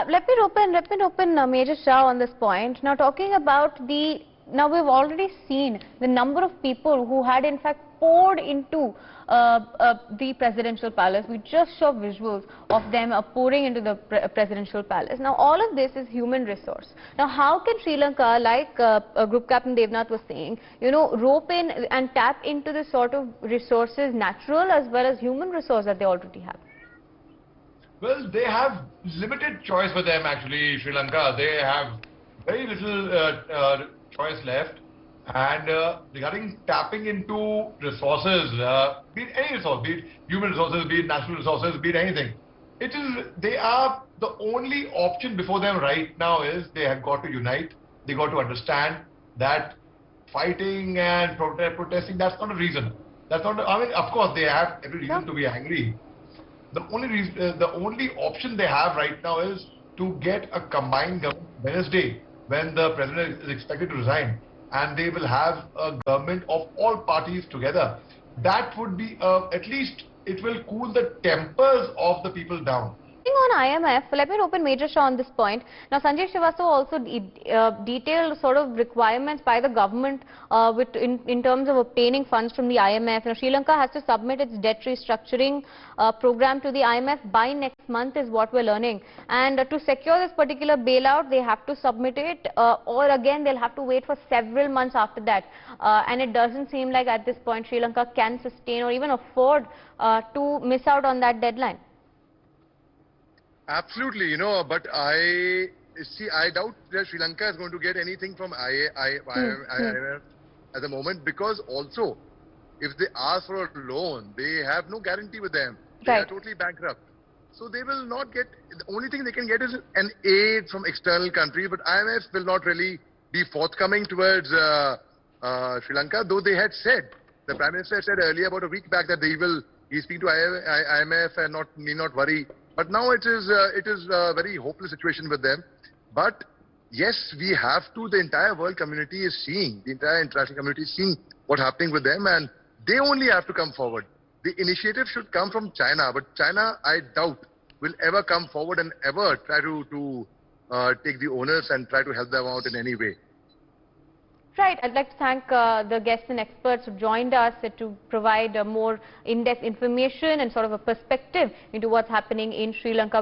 Let me open Major Shah on this point. Now, talking about now we've already seen the number of people who had in fact poured into the presidential palace. We just saw visuals of them pouring into the presidential palace. Now, all of this is human resource. Now, how can Sri Lanka, like Group Captain Devnath was saying, rope in and tap into the sort of resources, natural as well as human resource that they already have? Well, they have limited choice for them actually, Sri Lanka. They have very little choice left. And regarding tapping into resources, be it any resource, be it human resources, be it natural resources, be it anything, they are the only option before them right now is they have got to unite. They got to understand that fighting and protesting, that's not a reason. That's not, I mean, of course, they have every reason to be angry. The only option they have right now is to get a combined government Wednesday when the president is expected to resign, and they will have a government of all parties together. That would be at least it will cool the tempers of the people down. On IMF, let me open Major Shah on this point. Now, Sanjay Srivastava also detailed sort of requirements by the government in terms of obtaining funds from the IMF. Now, Sri Lanka has to submit its debt restructuring program to the IMF by next month is what we're learning. And to secure this particular bailout, they have to submit it or again they'll have to wait for several months after that. And it doesn't seem like at this point Sri Lanka can sustain or even afford to miss out on that deadline. Absolutely, but I doubt that Sri Lanka is going to get anything from IMF at the moment, because also if they ask for a loan, they have no guarantee with them. They are totally bankrupt. So they will not get, the only thing they can get is an aid from external countries, but IMF will not really be forthcoming towards Sri Lanka, though they had said, the Prime Minister said earlier about a week back that he's speaking to IMF and need not worry. But now it is a very hopeless situation with them. But yes, we have to, the entire world community is seeing, the entire international community is seeing what's happening with them, and they only have to come forward. The initiative should come from China, but China, I doubt, will ever come forward and ever try to take the onus and try to help them out in any way. Right. I'd like to thank the guests and experts who joined us to provide more in-depth information and sort of a perspective into what's happening in Sri Lanka.